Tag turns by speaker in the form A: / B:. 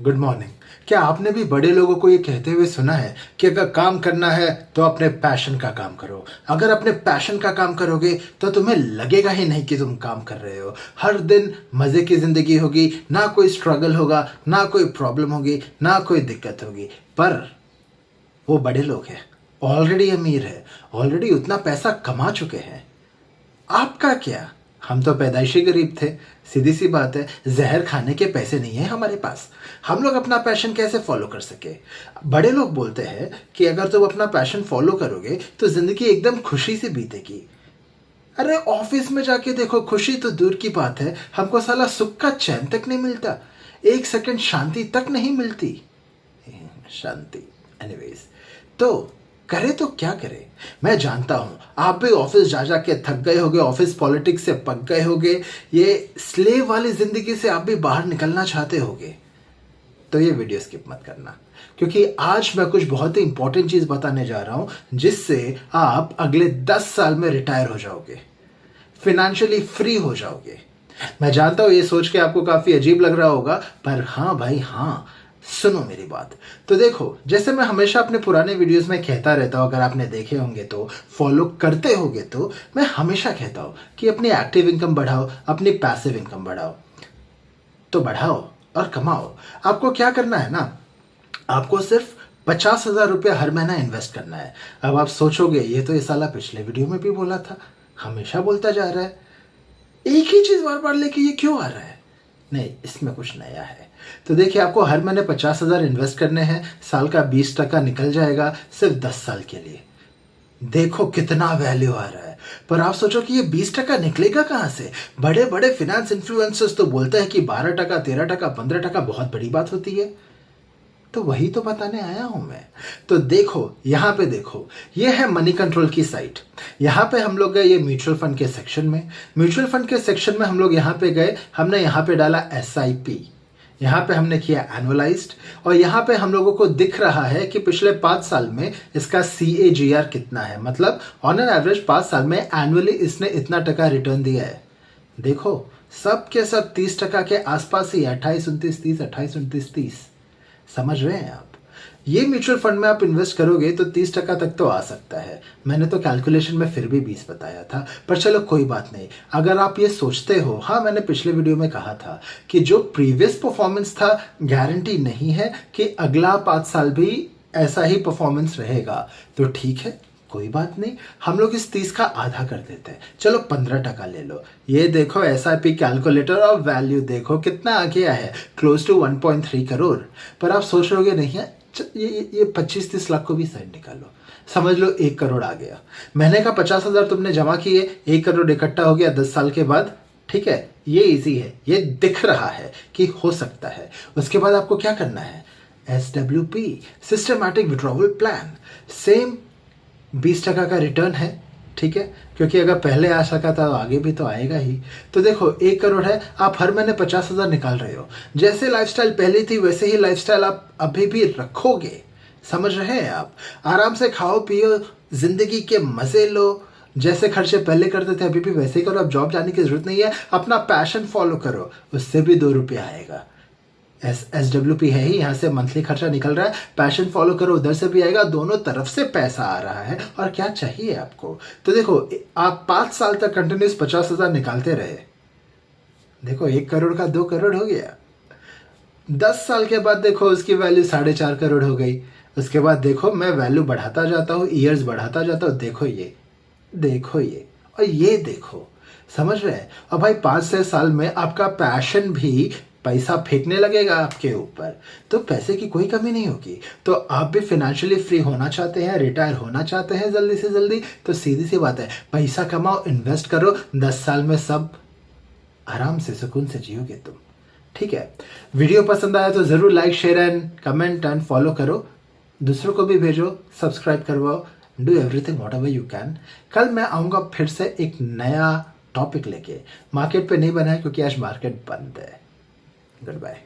A: Good morning. क्या आपने भी बड़े लोगों को ये कहते हुए सुना है कि अगर काम करना है तो अपने पैशन का काम करो। अगर अपने पैशन का काम करोगे तो तुम्हें लगेगा ही नहीं कि तुम काम कर रहे हो। हर दिन मज़े की ज़िंदगी होगी, ना कोई स्ट्रगल होगा, ना कोई प्रॉब्लम होगी, ना कोई दिक्कत होगी। पर वो बड़े लोग हैं, ऑलरेडी अमीर है, ऑलरेडी उतना पैसा कमा चुके हैं। आपका क्या? हम तो पैदाइशी गरीब थे। सीधी सी बात है, जहर खाने के पैसे नहीं है हमारे पास। हम लोग अपना पैशन कैसे फॉलो कर सके? बड़े लोग बोलते हैं कि अगर तुम अपना पैशन फॉलो करोगे तो जिंदगी एकदम खुशी से बीतेगी। अरे ऑफिस में जाके देखो, खुशी तो दूर की बात है, हमको साला सुख का चैन तक नहीं मिलता। एक सेकंड शांति तक नहीं मिलती। शांति। एनीवेज, तो करे तो क्या करे? मैं जानता हूं आप भी ऑफिस जा जा के थक गए होगे, ऑफिस पॉलिटिक्स से पक गए होगे, ये स्लेव वाली जिंदगी से आप भी बाहर निकलना चाहते होगे। तो ये वीडियो स्किप मत करना, क्योंकि आज मैं कुछ बहुत ही इंपॉर्टेंट चीज बताने जा रहा हूं जिससे आप अगले 10 साल में रिटायर हो जाओगे, फिनेंशियली फ्री हो जाओगे। मैं जानता हूं ये सोच के आपको काफी अजीब लग रहा होगा, पर हाँ भाई हाँ, सुनो मेरी बात। तो देखो, जैसे मैं हमेशा अपने पुराने वीडियोस में कहता रहता हूं, अगर आपने देखे होंगे तो फॉलो करते होंगे, तो मैं हमेशा कहता हूं कि अपनी एक्टिव इनकम बढ़ाओ, अपनी पैसिव इनकम बढ़ाओ। तो बढ़ाओ और कमाओ। आपको क्या करना है ना, आपको सिर्फ 50,000 रुपया हर महीना इन्वेस्ट करना है। अब आप सोचोगे ये तो ये साला पिछले वीडियो में भी बोला था, हमेशा बोलता जा रहा है, एक ही चीज बार बार लेके ये क्यों आ रहा है? नहीं, इसमें कुछ नया है। तो देखिए, आपको हर महीने 50,000 इन्वेस्ट करने हैं, साल का 20% निकल जाएगा सिर्फ 10 साल के लिए। देखो कितना वैल्यू आ रहा है। पर आप सोचो कि ये 20% निकलेगा कहां से? बड़े बड़े फिनेंस इन्फ्लुएंसर्स तो बोलते हैं कि 12%, 13%, 15% बहुत बड़ी बात होती है। तो वही तो बताने आया हूं मैं। तो देखो, यहां पे देखो, ये है मनी कंट्रोल की साइट। यहां पे हम लोग गए ये म्यूचुअल फंड के सेक्शन में। म्यूचुअल फंड के सेक्शन में हम लोग यहां पे गए, हमने यहां पे डाला SIP, यहां पे हमने किया एनुअलाइज्ड, और यहां पे हम लोगों को दिख रहा है कि पिछले 5 साल में इसका CAGR कितना है। मतलब ऑन एन एवरेज 5 साल में एनुअली इसने इतना टका रिटर्न दिया है। देखो, सब के सब 30% के आसपास ही, 28, 29, 30, 28, 29, 30। समझ रहे हैं आप? ये म्यूचुअल फंड में आप इन्वेस्ट करोगे तो 30% तक तो आ सकता है। मैंने तो कैलकुलेशन में फिर भी 20 बताया था, पर चलो कोई बात नहीं। अगर आप ये सोचते हो, हाँ मैंने पिछले वीडियो में कहा था कि जो प्रीवियस परफॉर्मेंस था, गारंटी नहीं है कि अगला 5 साल भी ऐसा ही परफॉर्मेंस रहेगा। तो ठीक है, कोई बात नहीं, हम लोग इस 30 का आधा कर देते हैं। चलो 15% ले लो। ये देखो SIP कैलकुलेटर, और वैल्यू देखो कितना आ गया है, क्लोज टू 1.3 करोड़। पर आप सोच रहोगे नहीं है, ये 25-30 लाख को भी साइड निकालो, समझ लो 1 करोड़ आ गया। महीने का 50,000 तुमने जमा किए, 1 करोड़ इकट्ठा हो गया 10 साल के बाद। ठीक है, ये इजी है, ये दिख रहा है कि हो सकता है। उसके बाद आपको क्या करना है? SWP, systematic withdrawal plan. Same 20% का रिटर्न है। ठीक है, क्योंकि अगर पहले आ सका था तो आगे भी तो आएगा ही। तो देखो, 1 करोड़ है, आप हर महीने 50,000 निकाल रहे हो। जैसे लाइफस्टाइल पहले थी वैसे ही लाइफस्टाइल आप अभी भी रखोगे। समझ रहे हैं आप? आराम से खाओ पियो, जिंदगी के मजे लो, जैसे खर्चे पहले करते थे अभी भी वैसे ही करो। अब जॉब जाने की जरूरत नहीं है, अपना पैशन फॉलो करो, उससे भी 2 रुपये आएगा। SWP है ही, यहाँ से मंथली खर्चा निकल रहा है, पैशन फॉलो करो, उधर से भी आएगा, दोनों तरफ से पैसा आ रहा है। और क्या चाहिए आपको? तो देखो, आप 5 साल तक कंटिन्यूस 50,000 निकालते रहे। देखो, 1 करोड़ का 2 करोड़ हो गया। 10 साल के बाद देखो उसकी वैल्यू 4.5 करोड़ हो गई। उसके बाद देखो, मैं वैल्यू बढ़ाता जाता हूँ, ईयर्स बढ़ाता जाता हूँ। देखो ये, देखो ये, और ये देखो। समझ रहे हैं? और भाई 5-6 साल में आपका पैशन भी पैसा फेंकने लगेगा आपके ऊपर, तो पैसे की कोई कमी नहीं होगी। तो आप भी फाइनेंशियली फ्री होना चाहते हैं, रिटायर होना चाहते हैं जल्दी से जल्दी, तो सीधी सी बात है, पैसा कमाओ, इन्वेस्ट करो, 10 साल में सब आराम से सुकून से जियोगे तुम। ठीक है, वीडियो पसंद आया तो जरूर like, share and comment and follow करो, दूसरों को भी भेजो, सब्सक्राइब करवाओ, do everything what ever you can. कल मैं आऊँगा फिर से एक नया टॉपिक लेके। मार्केट पे नहीं बना है क्योंकि आज मार्केट बंद है। Goodbye.